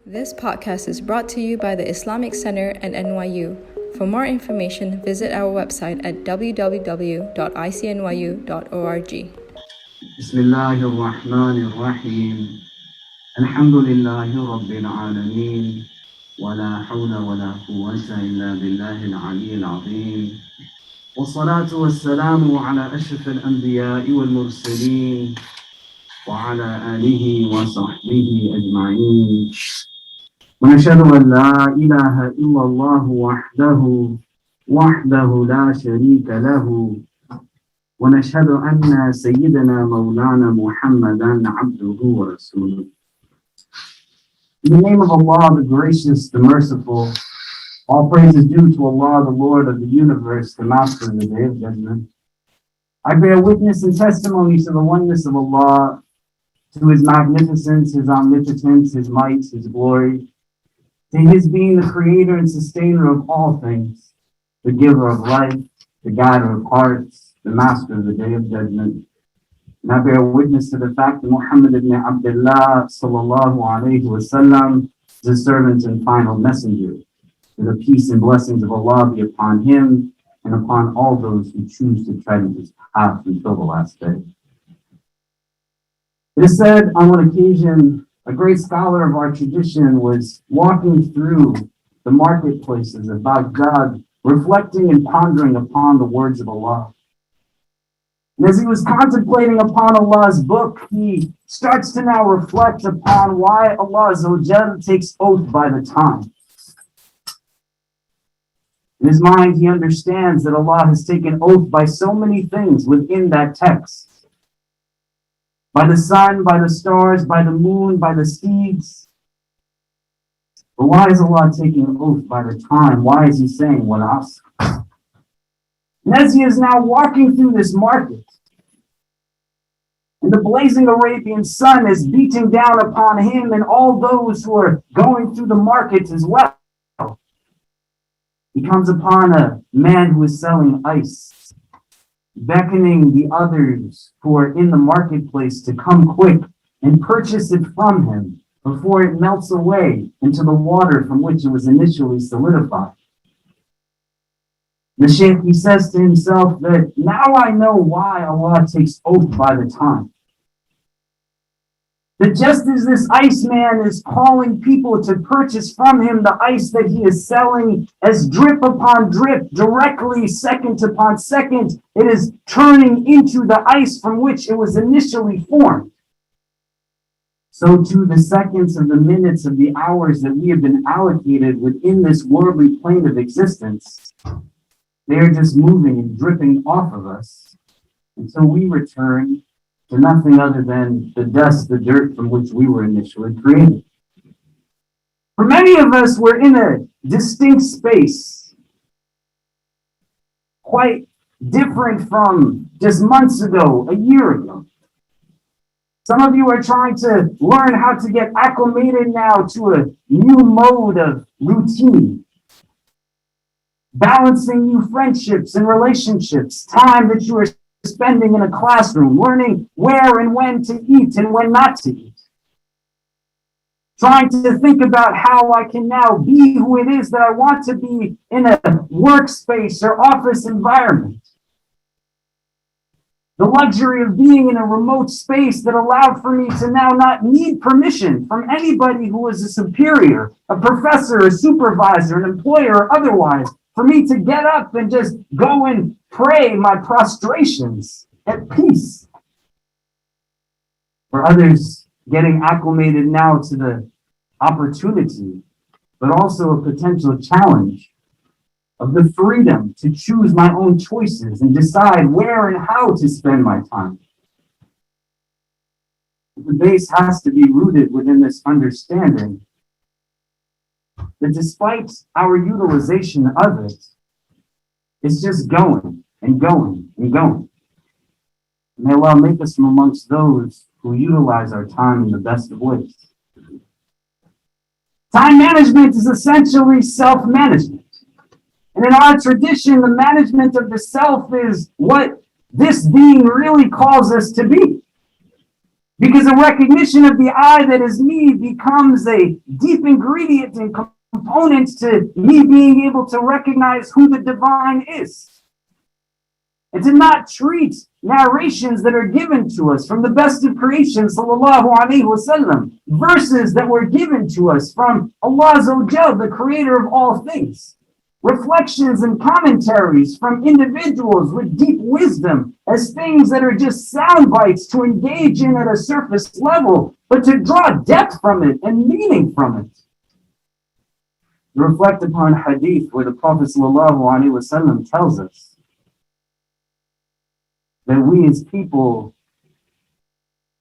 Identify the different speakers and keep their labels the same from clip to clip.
Speaker 1: This podcast is brought to you by the Islamic Center and NYU. For more information, visit our website at www.icnyu.org.
Speaker 2: بسم الله الرحمن الرحيم الحمد لله رب العالمين ولا حول ولا قوة إلا بالله العلي العظيم والصلاة والسلام على أشرف الأنبياء والمرسلين وعلى آله وصحبه أجمعين ونشهد أن لا إله إلا الله وحده لا شريك له ونشهد أن سيدنا مولانا محمدا عبده ورسوله. In the name of Allah, the gracious, the merciful, all praise is due to Allah, the Lord of the universe, the Master of the Day of Judgment. I bear witness and testimony to the oneness of Allah, to His magnificence, His omnipotence, His might, His glory, to His being the creator and sustainer of all things, the giver of life, the guider of hearts, the Master of the Day of Judgment. And I bear witness to the fact that Muhammad ibn Abdullah sallallahu alayhi wasallam is a servant and final messenger. May the peace and blessings of Allah be upon him and upon all those who choose to tread in his path until the last day. It is said on one occasion, a great scholar of our tradition was walking through the marketplaces of Baghdad, reflecting and pondering upon the words of Allah. And as he was contemplating upon Allah's book, he starts to now reflect upon why Allah Azza wa Jal takes oath by the time. In his mind, he understands that Allah has taken oath by so many things within that text. By the sun, by the stars, by the moon, by the seeds. But why is Allah taking an oath by the time? Why is he saying, Wal Asr? And as he is now walking through this market, and the blazing Arabian sun is beating down upon him and all those who are going through the market as well, he comes upon a man who is selling ice, beckoning the others who are in the marketplace to come quick and purchase it from him before it melts away into the water from which it was initially solidified. The Shaykh, he says to himself that now I know why Allah takes oath by the time. That just as this Iceman is calling people to purchase from him the ice that he is selling, as drip upon drip, directly, second upon second, it is turning into the ice from which it was initially formed. So too the seconds of the minutes of the hours that we have been allocated within this worldly plane of existence, they are just moving and dripping off of us until we return to nothing other than the dust, the dirt from which we were initially created. For many of us, we're in a distinct space, quite different from just months ago, a year ago. Some of you are trying to learn how to get acclimated now to a new mode of routine, balancing new friendships and relationships, time that you are spending in a classroom, learning where and when to eat and when not to eat. Trying to think about how I can now be who it is that I want to be in a workspace or office environment. The luxury of being in a remote space that allowed for me to now not need permission from anybody who is a superior, a professor, a supervisor, an employer, or otherwise, for me to get up and just go and pray my prostrations at peace. For others, getting acclimated now to the opportunity, but also a potential challenge of the freedom to choose my own choices and decide where and how to spend my time. The base has to be rooted within this understanding that despite our utilization of it, it's just going and going and going. And may Allah make us from amongst those who utilize our time in the best of ways. Time management is essentially self-management. And in our tradition, the management of the self is what this being really calls us to be. Because a recognition of the I that is me becomes a deep ingredient and component to me being able to recognize who the divine is. And to not treat narrations that are given to us from the best of creation, sallallahu alaihi wasallam, verses that were given to us from Allah Azza wa Jal, the creator of all things, reflections and commentaries from individuals with deep wisdom as things that are just sound bites to engage in at a surface level, but to draw depth from it and meaning from it. To reflect upon hadith where the Prophet sallallahu alaihi wasallam tells us that we as people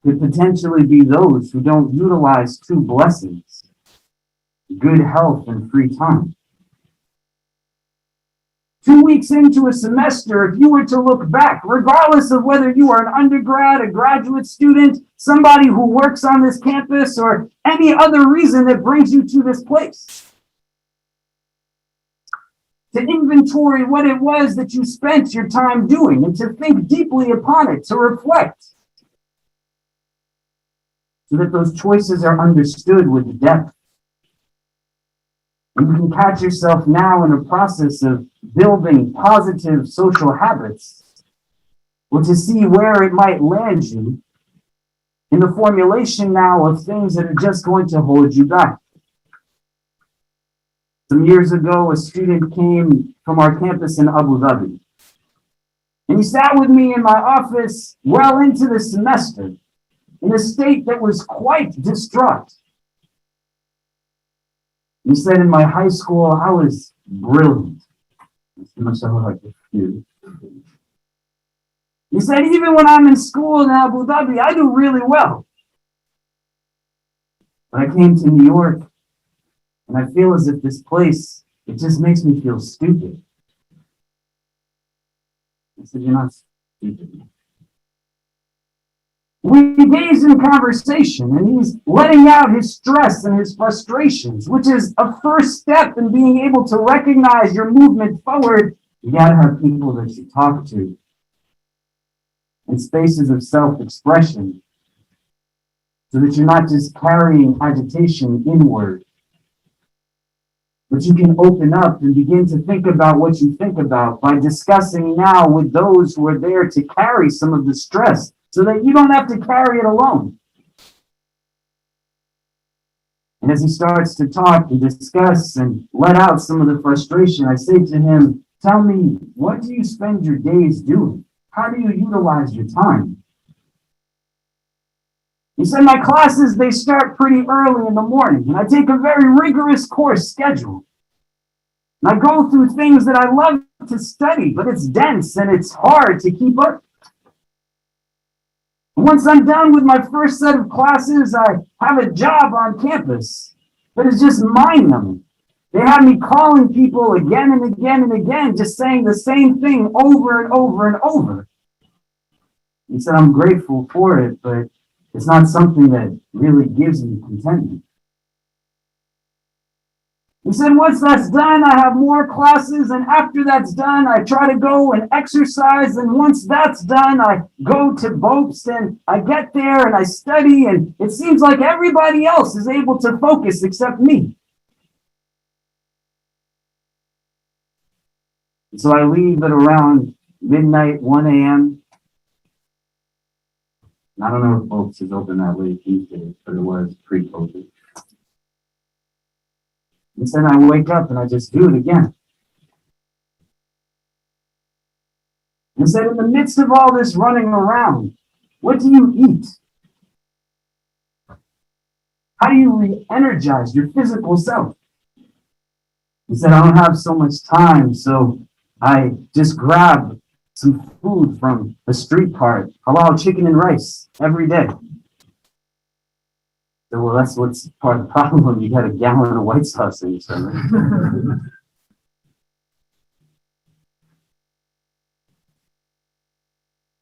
Speaker 2: could potentially be those who don't utilize two blessings, good health and free time. 2 weeks into a semester, if you were to look back, regardless of whether you are an undergrad, a graduate student, somebody who works on this campus, or any other reason that brings you to this place, to inventory what it was that you spent your time doing and to think deeply upon it, to reflect, so that those choices are understood with depth. And you can catch yourself now in a process of building positive social habits, or to see where it might land you in the formulation now of things that are just going to hold you back. Some years ago, a student came from our campus in Abu Dhabi. And he sat with me in my office well into the semester in a state that was quite distraught. He said, in my high school, I was brilliant. He said, even when I'm in school in Abu Dhabi, I do really well. But I came to New York, and I feel as if this place, it just makes me feel stupid. I said, you're not stupid. We engaged in conversation, and he's letting out his stress and his frustrations, which is a first step in being able to recognize your movement forward. You got to have people that you talk to, and spaces of self-expression, so that you're not just carrying agitation inward, but you can open up and begin to think about what you think about by discussing now with those who are there to carry some of the stress so that you don't have to carry it alone. And as he starts to talk and discuss and let out some of the frustration, I say to him, tell me, what do you spend your days doing? How do you utilize your time? He said, my classes, they start pretty early in the morning, and I take a very rigorous course schedule. And I go through things that I love to study, but it's dense and it's hard to keep up. And once I'm done with my first set of classes, I have a job on campus that is just mind-numbing. They have me calling people again and again and again, just saying the same thing over and over and over. He said, I'm grateful for it, but it's not something that really gives me contentment. He said, once that's done, I have more classes, and after that's done, I try to go and exercise, and once that's done, I go to BOPES, and I get there, and I study, and it seems like everybody else is able to focus except me. So I leave at around midnight, 1 a.m., I don't know if BOPES is open that late these days, but it was pre-COVID. And then I wake up and I just do it again. And said, in the midst of all this running around, what do you eat? How do you re-energize your physical self? He said, I don't have so much time, so I just grab some food from a street cart, halal chicken and rice every day. So, well, that's what's part of the problem. You got a gallon of white sauce in your stomach.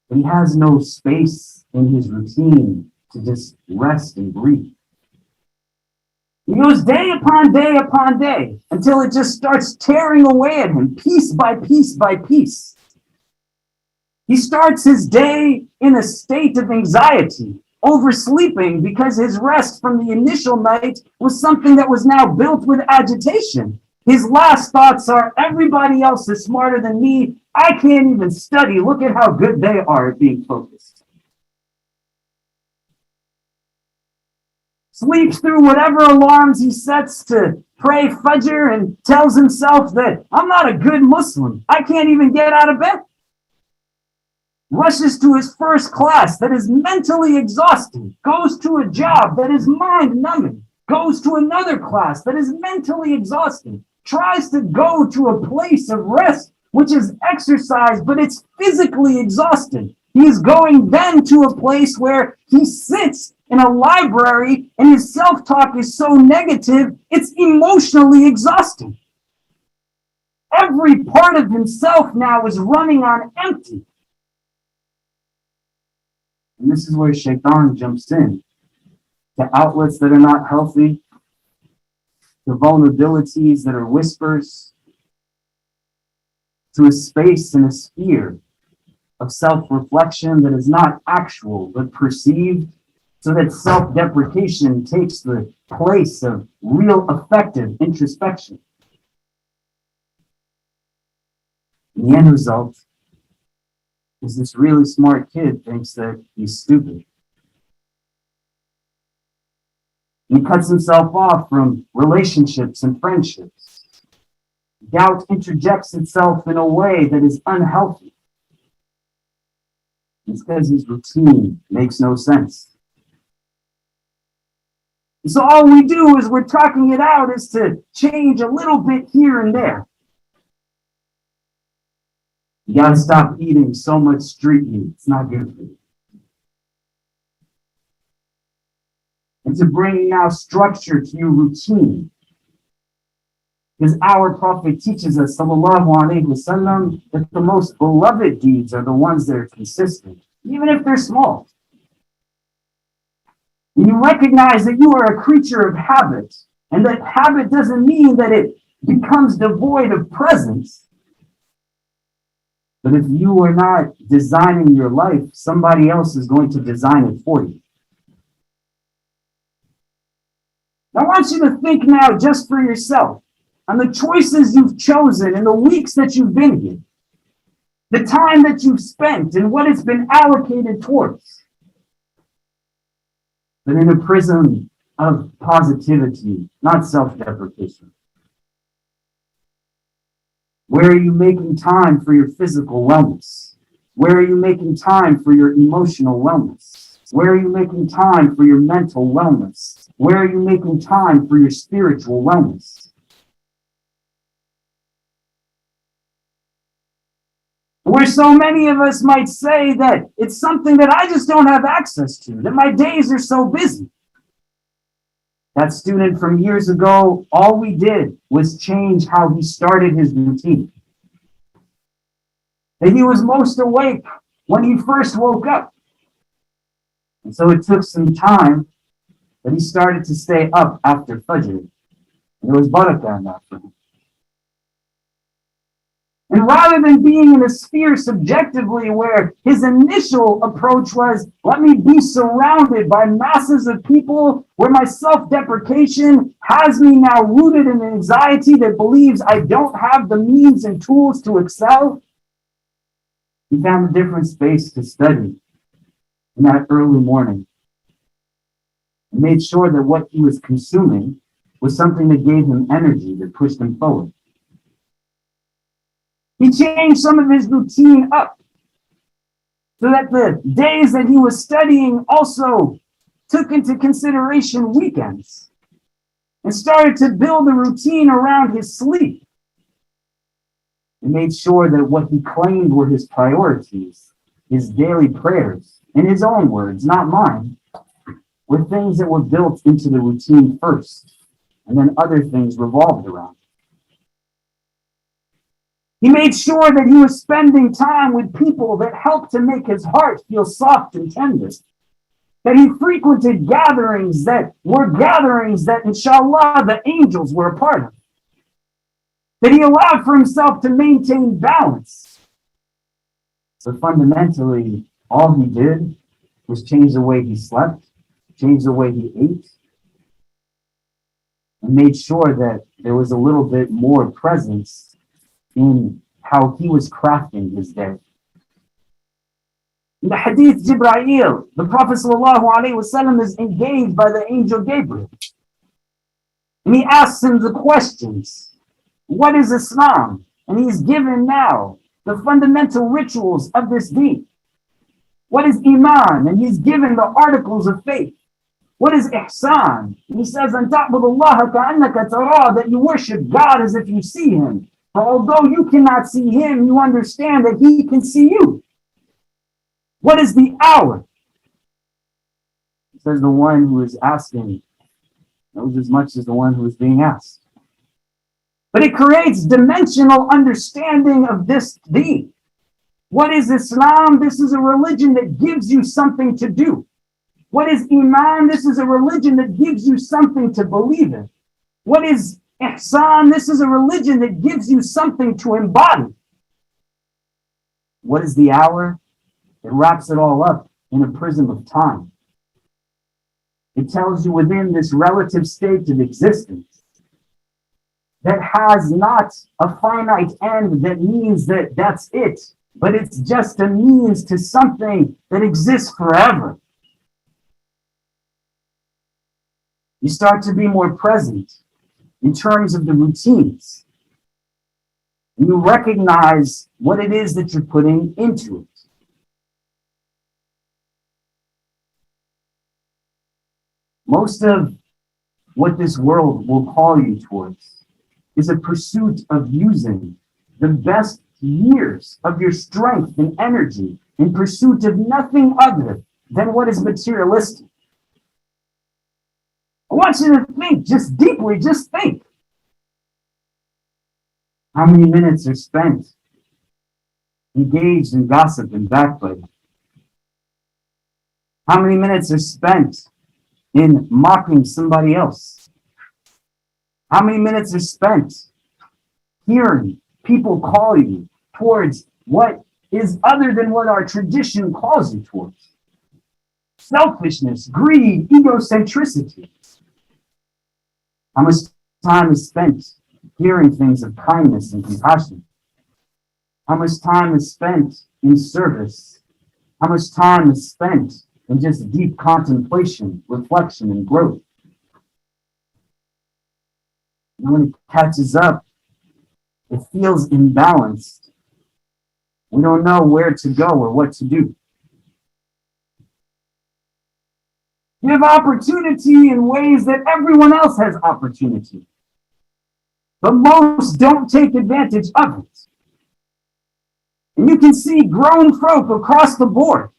Speaker 2: But he has no space in his routine to just rest and breathe. He goes day upon day upon day until it just starts tearing away at him, piece by piece by piece. He starts his day in a state of anxiety oversleeping because his rest from the initial night was something that was now built with agitation. His last thoughts are, everybody else is smarter than me. I can't even study. Look at how good they are at being focused. Sleeps through whatever alarms he sets to pray Fajr and tells himself that I'm not a good Muslim. I can't even get out of bed. Rushes to his first class that is mentally exhausting, goes to a job that is mind-numbing, goes to another class that is mentally exhausting, tries to go to a place of rest, which is exercise, but it's physically exhausting. He is going then to a place where he sits in a library and his self-talk is so negative, it's emotionally exhausting. Every part of himself now is running on empty. And this is where Shaitan jumps in. The outlets that are not healthy, the vulnerabilities that are whispers, to a space and a sphere of self-reflection that is not actual but perceived, so that self-deprecation takes the place of real effective introspection. And the end result is this really smart kid thinks that he's stupid. He cuts himself off from relationships and friendships. Doubt interjects itself in a way that is unhealthy. It's because his routine makes no sense. So all we do is we're talking it out is to change a little bit here and there. You gotta stop eating so much street meat. It's not good for you. And to bring now structure to your routine. Because our Prophet teaches us, sallallahu alaihi wasallam, that the most beloved deeds are the ones that are consistent, even if they're small. And you recognize that you are a creature of habit, and that habit doesn't mean that it becomes devoid of presence. But if you are not designing your life, somebody else is going to design it for you. I want you to think now just for yourself on the choices you've chosen in the weeks that you've been here, the time that you've spent and what it's been allocated towards. But in a prism of positivity, not self-deprecation. Where are you making time for your physical wellness? Where are you making time for your emotional wellness? Where are you making time for your mental wellness? Where are you making time for your spiritual wellness? Where so many of us might say that it's something that I just don't have access to, that my days are so busy. That student from years ago, all we did was change how he started his routine. That he was most awake when he first woke up. And so it took some time, but he started to stay up after Fajr. And there was barakah in that for him. And rather than being in a sphere subjectively where his initial approach was, let me be surrounded by masses of people where my self-deprecation has me now rooted in anxiety that believes I don't have the means and tools to excel, he found a different space to study in that early morning. And made sure that what he was consuming was something that gave him energy, that pushed him forward. He changed some of his routine up so that the days that he was studying also took into consideration weekends and started to build a routine around his sleep and made sure that what he claimed were his priorities, his daily prayers, in his own words, not mine, were things that were built into the routine first, and then other things revolved around. He made sure that he was spending time with people that helped to make his heart feel soft and tender. That he frequented gatherings that inshallah, the angels were a part of. That he allowed for himself to maintain balance. So fundamentally, all he did was change the way he slept, change the way he ate, and made sure that there was a little bit more presence in how he was crafting his day. In the Hadith Jibreel, the Prophet ﷺ is engaged by the angel Gabriel. And he asks him the questions. What is Islam? And he's given now the fundamental rituals of this deen. What is Iman? And he's given the articles of faith. What is Ihsan? And he says, أَن تَعْبُدُ اللَّهَ كَأَنَّكَ تَرَاهُ, that you worship God as if you see him. For although you cannot see him, you understand that he can see you. What is the hour? It says the one who is asking knows as much as the one who is being asked. But it creates dimensional understanding of this deen. What is Islam? This is a religion that gives you something to do. What is Iman? This is a religion that gives you something to believe in. What is Ihsan? This is a religion that gives you something to embody. What is the hour? It wraps it all up in a prism of time. It tells you within this relative state of existence that has not a finite end that means that that's it, but it's just a means to something that exists forever. You start to be more present in terms of the routines. And you recognize what it is that you're putting into it. Most of what this world will call you towards is a pursuit of using the best years of your strength and energy in pursuit of nothing other than what is materialistic. I want you to think, just deeply, just think. How many minutes are spent engaged in gossip and backbiting? How many minutes are spent in mocking somebody else? How many minutes are spent hearing people call you towards what is other than what our tradition calls you towards? Selfishness, greed, egocentricity. How much time is spent hearing things of kindness and compassion? How much time is spent in service? How much time is spent in just deep contemplation, reflection, and growth? And when it catches up, it feels imbalanced. We don't know where to go or what to do. You have opportunity in ways that everyone else has opportunity. But most don't take advantage of it. And you can see grown folk across the board.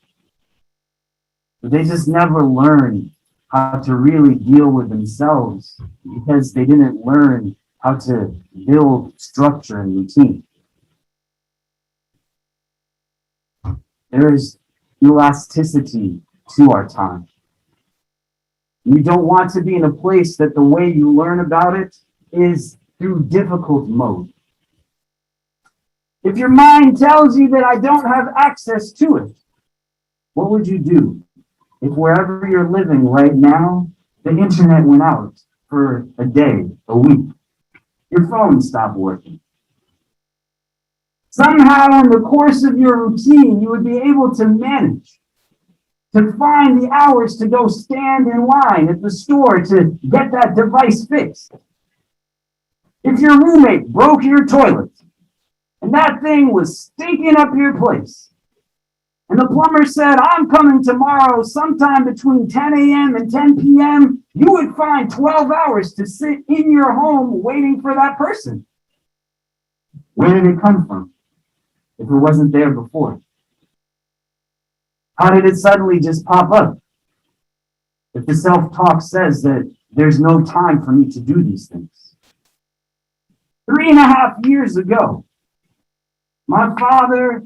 Speaker 2: But they just never learn how to really deal with themselves because they didn't learn how to build structure and routine. There is elasticity to our time. You don't want to be in a place that the way you learn about it is through difficult mode. If your mind tells you that I don't have access to it, what would you do if wherever you're living right now, the internet went out for a day, a week? Your phone stopped working. Somehow in the course of your routine, you would be able to manage to find the hours to go stand in line at the store to get that device fixed. If your roommate broke your toilet and that thing was stinking up your place, and the plumber said, I'm coming tomorrow sometime between 10 a.m. and 10 p.m., you would find 12 hours to sit in your home waiting for that person. Where did it come from if it wasn't there before? How did it suddenly just pop up? If the self-talk says that there's no time for me to do these things. 3.5 years ago, my father,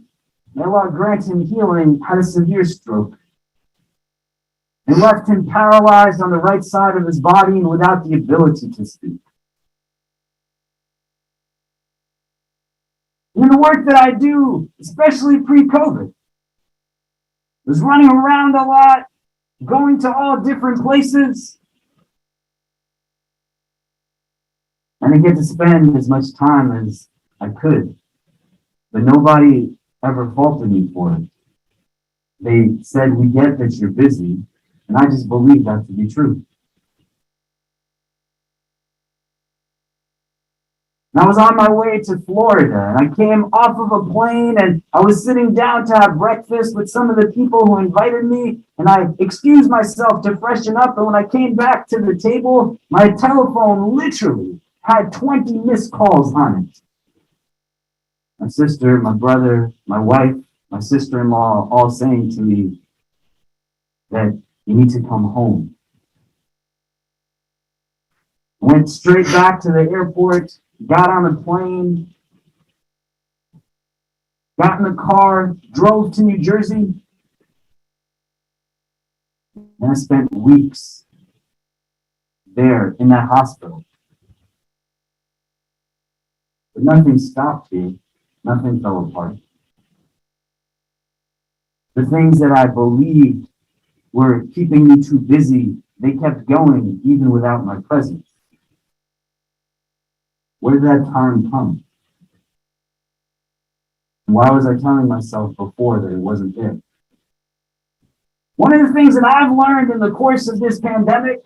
Speaker 2: may Allah grant him healing, had a severe stroke. It left him paralyzed on the right side of his body and without the ability to speak. In the work that I do, especially pre-COVID, was running around a lot, going to all different places. And I get to spend as much time as I could. But nobody ever faulted me for it. They said, we get that you're busy. And I just believe that to be true. And I was on my way to Florida, and I came off of a plane, and I was sitting down to have breakfast with some of the people who invited me, and I excused myself to freshen up, and when I came back to the table, my telephone literally had 20 missed calls on it. My sister, my brother, my wife, my sister-in-law, all saying to me that you need to come home. Went straight back to the airport, got on a plane, got in the car, drove to New Jersey, and I spent weeks there in that hospital. But nothing stopped me. Nothing fell apart. The things that I believed were keeping me too busy, they kept going even without my presence. Where did that time come? Why was I telling myself before that it wasn't there? One of the things that I've learned in the course of this pandemic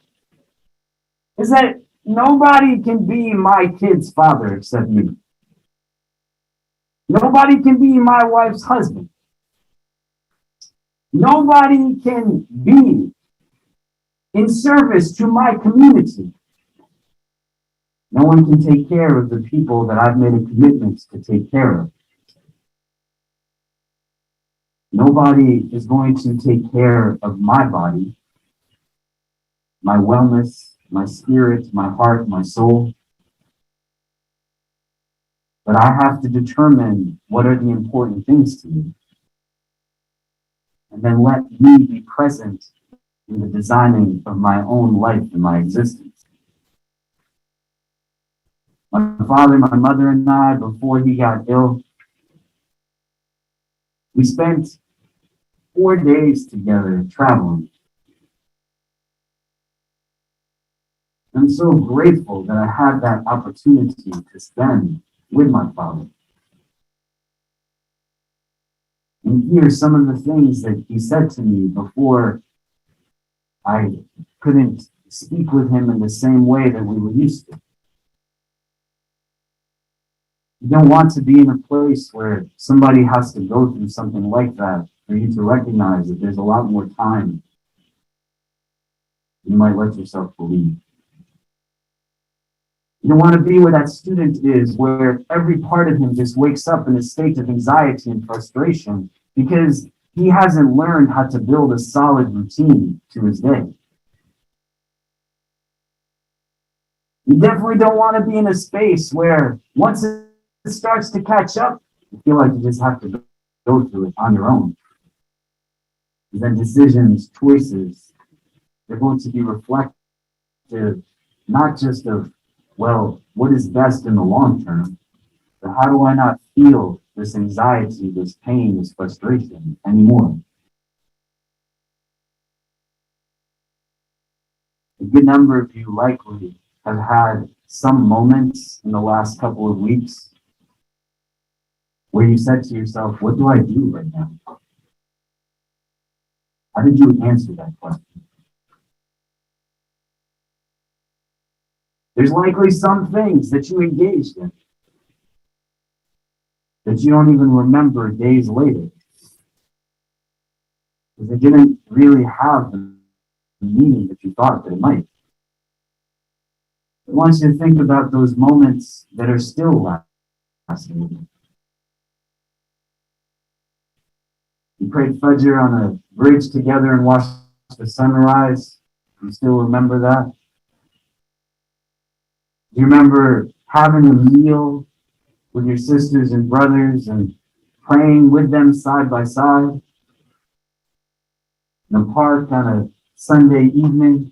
Speaker 2: is that nobody can be my kid's father except me. Nobody can be my wife's husband. Nobody can be in service to my community. No one can take care of the people that I've made a commitment to take care of. Nobody is going to take care of my body, my wellness, my spirit, my heart, my soul. But I have to determine what are the important things to me. And then let me be present in the designing of my own life and my existence. My father, my mother, and I, before he got ill, we spent 4 days together traveling. I'm so grateful that I had that opportunity to spend with my father. And hear some of the things that he said to me before I couldn't speak with him in the same way that we were used to. You don't want to be in a place where somebody has to go through something like that for you to recognize that there's a lot more time than you might let yourself believe. You don't want to be where that student is, where every part of him just wakes up in a state of anxiety and frustration because he hasn't learned how to build a solid routine to his day. You definitely don't want to be in a space where once it starts to catch up, you feel like you just have to go through it on your own. And then decisions, choices, they're going to be reflective, not just of, well, what is best in the long term, but how do I not feel this anxiety, this pain, this frustration anymore? A good number of you likely have had some moments in the last couple of weeks where you said to yourself, what do I do right now? How did you answer that question? There's likely some things that you engaged in that you don't even remember days later because they didn't really have the meaning that you thought that it might. I want you to think about those moments that are still lasting. We prayed Fajr on a bridge together and watched the sunrise. You still remember that? Do you remember having a meal with your sisters and brothers and praying with them side by side in the park on a Sunday evening?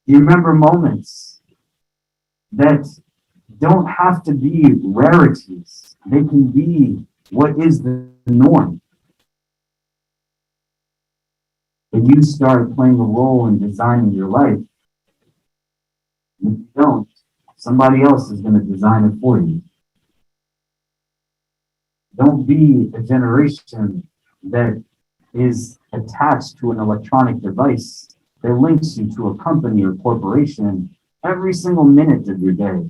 Speaker 2: Do you remember moments that don't have to be rarities? They can be what is the norm, and you start playing a role in designing your life. If you don't, somebody else is going to design it for you. Don't be a generation that is attached to an electronic device that links you to a company or corporation every single minute of your day.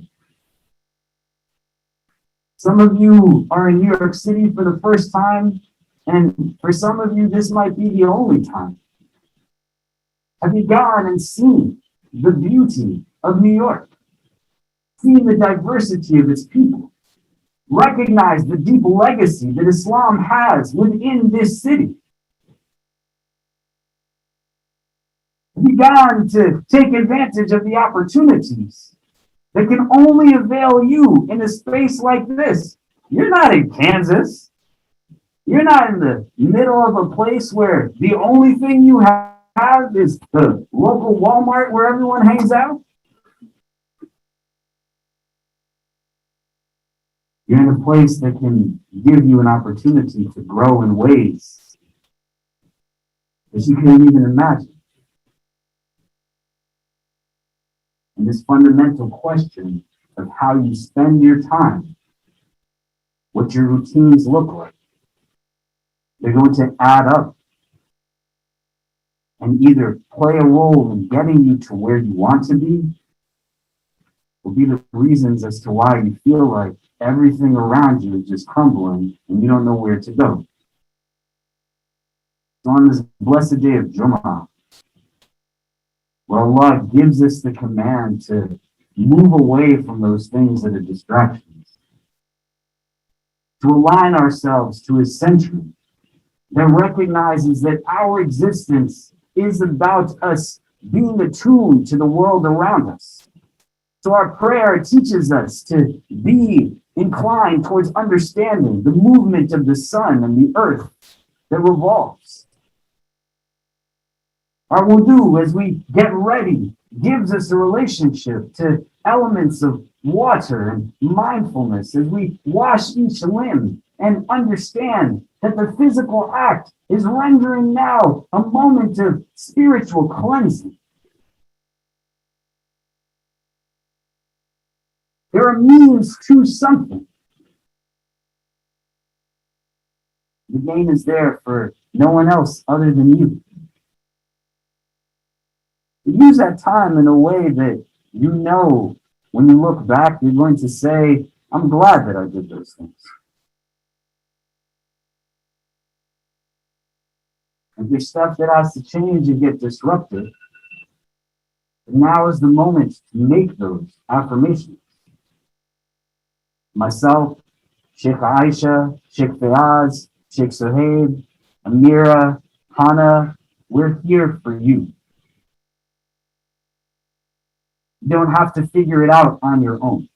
Speaker 2: Some of you are in New York City for the first time, and for some of you, this might be the only time. Have you gone and seen the beauty of New York? Seen the diversity of its people? Recognize the deep legacy that Islam has within this city? Have you gone to take advantage of the opportunities that can only avail you in a space like this? You're not in Kansas. You're not in the middle of a place where the only thing you have is the local Walmart where everyone hangs out. You're in a place that can give you an opportunity to grow in ways that you can't even imagine. And this fundamental question of how you spend your time, what your routines look like, they're going to add up and either play a role in getting you to where you want to be, will be the reasons as to why you feel like everything around you is just crumbling and you don't know where to go. So on this blessed day of Jummah, where Allah gives us the command to move away from those things that are distractions, to align ourselves to His century that recognizes that our existence is about us being attuned to the world around us. So our prayer teaches us to be inclined towards understanding the movement of the sun and the earth that revolves. Our wudu, as we get ready, gives us a relationship to elements of water and mindfulness as we wash each limb and understand that the physical act is rendering now a moment of spiritual cleansing. There are means to something. The gain is there for no one else other than you. Use that time in a way that you know when you look back, you're going to say, I'm glad that I did those things. If there's stuff that has to change and get disrupted, now is the moment to make those affirmations. Myself, Sheikh Aisha, Sheikh Fayaz, Sheikh Suhaib, Amira, Hana, we're here for you. You don't have to figure it out on your own.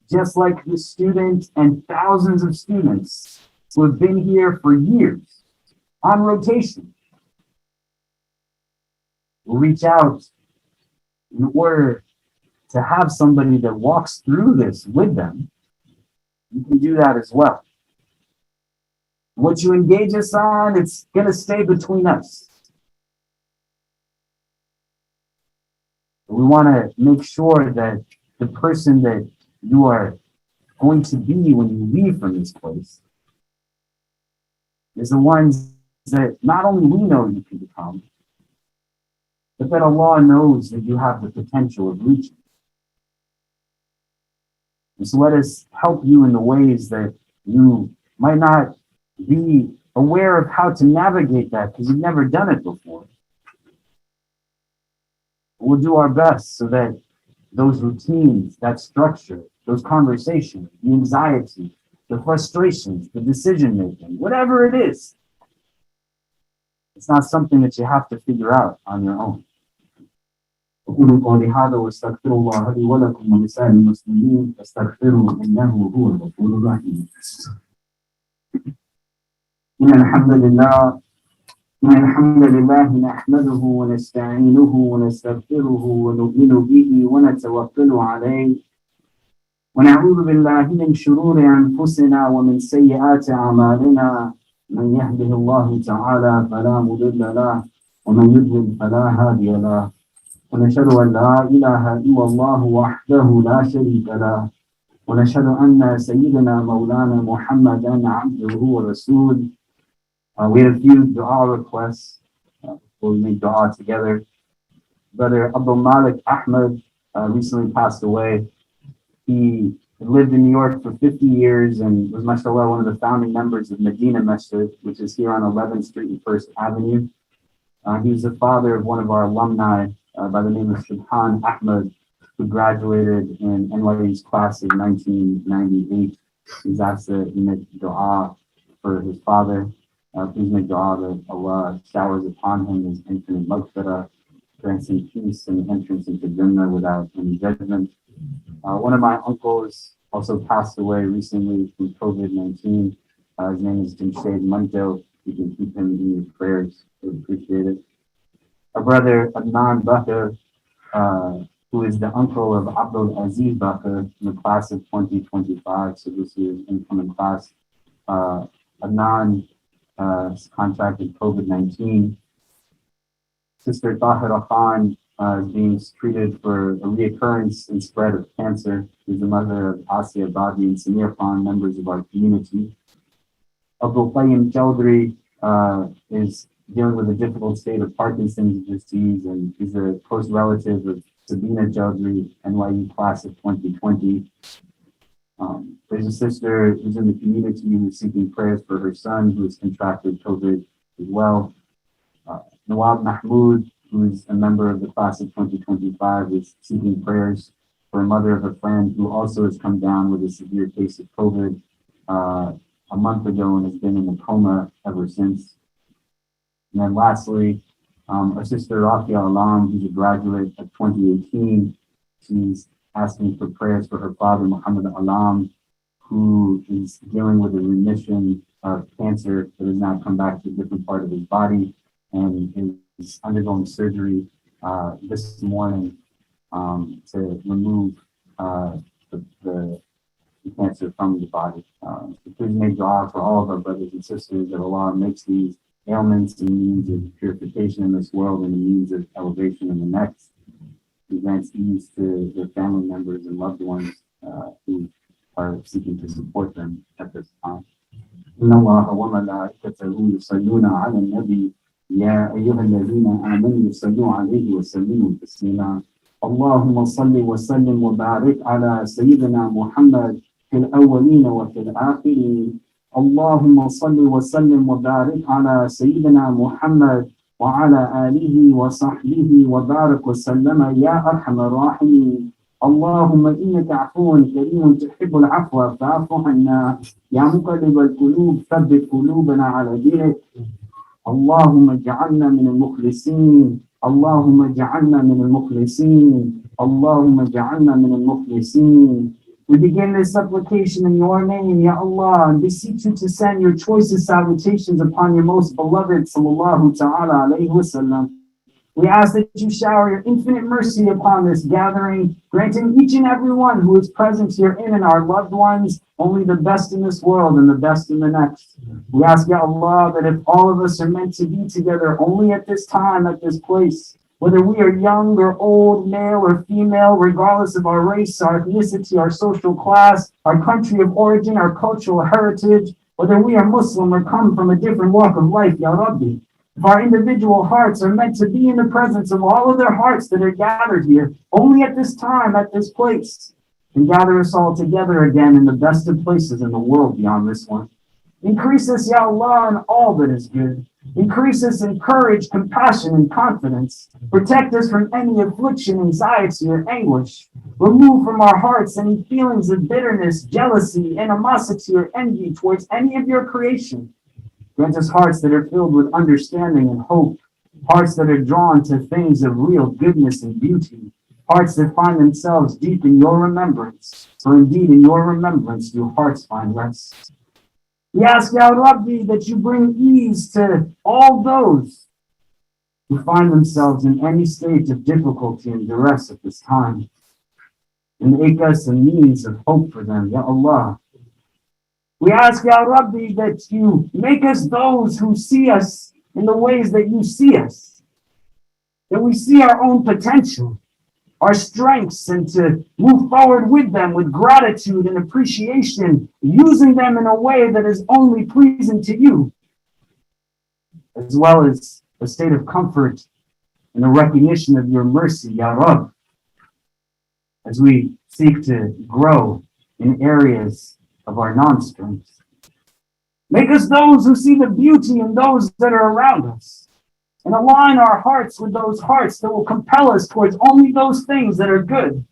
Speaker 2: Just like the student and thousands of students who have been here for years on rotation will reach out in order to have somebody that walks through this with them. You can do that as well. What you engage us on, it's going to stay between us. We want to make sure that the person that you are going to be when you leave from this place is the ones that not only we know you can become, but that Allah knows that you have the potential of reaching. And so let us help you in the ways that you might not be aware of how to navigate that because you've never done it before. We'll do our best so that those routines, that structure, those conversations, the anxiety, the frustrations, the decision making, whatever it is, it's not something that you have to figure out on your own. أقول قولي هذا واستغفر الله لي ولكم ولسائر المسلمين فاستغفروه إنه هو الغفور الرحيم. إن الحمد لله نحمده ونستعينه ونستغفره ونؤمن به ونتوكل عليه ونعوذ بالله من شرور أنفسنا ومن سيئات أعمالنا من يهده الله تعالى فلا مضل له ومن يضلل فلا هادي له ونشهد أن لا إله إلا الله وحده لا شريك له ونشهد أن سيدنا مولانا محمدا عبده ورسوله. We have a few dua requests before we make dua together. Brother Abdul Malik Ahmed recently passed away. He lived in New York for 50 years and was, mashallah, one of the founding members of Medina Masjid, which is here on 11th Street and 1st Avenue. He was the father of one of our alumni by the name of Subhan Ahmed, who graduated in NYU's class in 1998. He's asked to make dua for his father. Please make dua that Allah showers upon him his infinite maghfirah, grants him peace and entrance into Jannah without any judgment. One of my uncles also passed away recently from COVID-19. His name is Jamshed Manto. You can keep him in your prayers. We appreciate it. Our brother Adnan Bakr, who is the uncle of Abdul Aziz Bakr in the class of 2025, so this year's incoming class. Adnan contracted COVID-19. Sister Tahira Khan is being treated for a reoccurrence and spread of cancer. She's the mother of Asya Badi and Samir Khan, members of our community. Abdul Qayyim Chowdhury is dealing with a difficult state of Parkinson's disease, and he's a close relative of Sabina Chowdhury, NYU class of 2020. There's a sister who's in the community who's seeking prayers for her son who has contracted COVID as well. Nawab Mahmood, who's a member of the class of 2025, is seeking prayers for a mother of a friend who also has come down with a severe case of COVID a month ago and has been in a coma ever since. And then lastly, our sister Rafia Alam, who's a graduate of 2018, she's asking for prayers for her father, Muhammad Alam, who is dealing with a remission of cancer that has now come back to a different part of his body and is undergoing surgery this morning to remove the cancer from the body. So please make dua for all of our brothers and sisters that Allah makes these ailments and means of purification in this world and a means of elevation in the next. He grants ease to their family members and loved ones who are seeking to support them at this time. إن الله وملائكته يصلون على النبي يا أيها الذين آمنوا صلوا عليه وسلموا تسليما اللهم صل وسلم وبارك على سيدنا محمد في الأولين وفي الآخرين اللهم صل وسلم وبارك على سيدنا محمد وعلى آله وصحبه وبارك وسلم يا أرحم الراحمين اللهم إنك عفو كريم تحب العفو فاعف عنا يا مقلب القلوب ثبت قلوبنا على دينك اللهم اجعلنا من المخلصين اللهم اجعلنا من المخلصين اللهم اجعلنا من المخلصين. We begin this supplication in your name, Ya Allah, and beseech you to send your choicest salutations upon your most beloved, sallallahu ta'ala alayhi wasallam. We ask that you shower your infinite mercy upon this gathering, granting each and every one who is present herein and our loved ones only the best in this world and the best in the next. We ask, Ya Allah, that if all of us are meant to be together only at this time, at this place, whether we are young or old, male or female, regardless of our race, our ethnicity, our social class, our country of origin, our cultural heritage, whether we are Muslim or come from a different walk of life, Ya Rabbi, if our individual hearts are meant to be in the presence of all of their hearts that are gathered here, only at this time, at this place, and gather us all together again in the best of places in the world beyond this one. Increase us, Ya Allah, in all that is good. Increase us in courage, compassion, and confidence. Protect us from any affliction, anxiety, or anguish. Remove from our hearts any feelings of bitterness, jealousy, animosity, or envy towards any of your creation. Grant us hearts that are filled with understanding and hope, hearts that are drawn to things of real goodness and beauty, hearts that find themselves deep in your remembrance, for indeed in your remembrance do hearts find rest. We ask, Ya Rabbi, that you bring ease to all those who find themselves in any state of difficulty and duress at this time. and make us a means of hope for them, Ya Allah. We ask, Ya Rabbi, that you make us those who see us in the ways that you see us, that we see our own potential, our strengths, and to move forward with them with gratitude and appreciation, using them in a way that is only pleasing to you, as well as a state of comfort and a recognition of your mercy, Ya Rabb, as we seek to grow in areas of our non-strengths. Make us those who see the beauty in those that are around us, and align our hearts with those hearts that will compel us towards only those things that are good.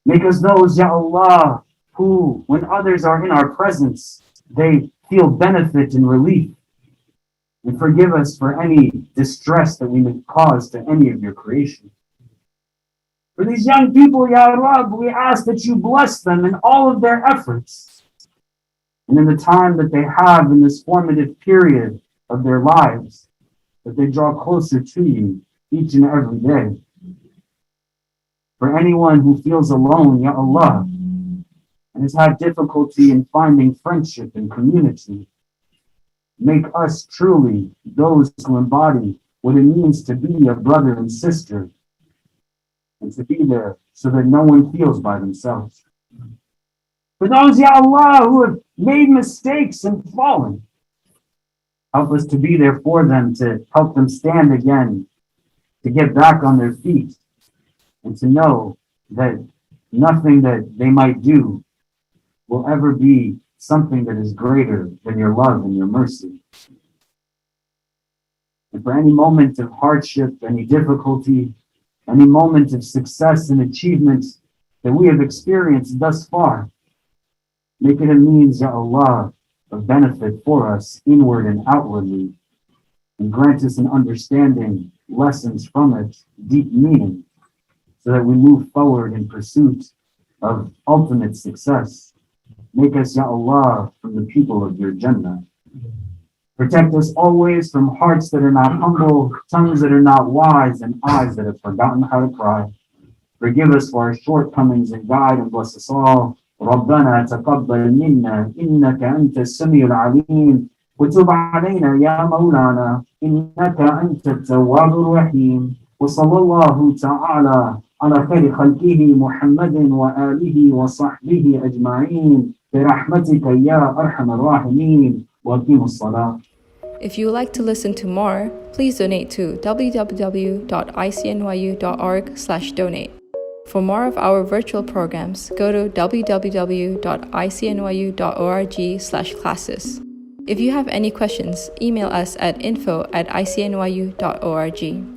Speaker 2: Make us those, Ya Allah, who, when others are in our presence, they feel benefit and relief. And forgive us for any distress that we may cause to any of your creation. For these young people, Ya Rabb, we ask that you bless them in all of their efforts, and in the time that they have in this formative period of their lives, that they draw closer to you each and every day. For anyone who feels alone, Ya Allah, and has had difficulty in finding friendship and community, make us truly those who embody what it means to be a brother and sister, and to be there so that no one feels by themselves. For those, Ya Allah, who have made mistakes and fallen, help us to be there for them, to help them stand again, to get back on their feet, and to know that nothing that they might do will ever be something that is greater than your love and your mercy. And for any moment of hardship, any difficulty, any moment of success and achievement that we have experienced thus far, make it a means, Ya Allah, of benefit for us inward and outwardly, and grant us an understanding, lessons from it, deep meaning, so that we move forward in pursuit of ultimate success. Make us, Ya Allah, from the people of your Jannah. Protect us always from hearts that are not humble, tongues that are not wise, and eyes that have forgotten how to cry. Forgive us for our shortcomings and guide and bless us all. ربنا تقبل منا إنك أنت السميع العليم وتب علينا يا مولانا إنك أنت التواب الرحيم وصلى الله تعالى على خير خلقه محمد وآله وصحبه أجمعين برحمتك يا أرحم الراحمين وأقيموا الصلاة.
Speaker 1: If you would like to listen to more, please donate to www.icnyu.org/donate. For more of our virtual programs, go to www.icnyu.org/classes. If you have any questions, email us at info@icnyu.org.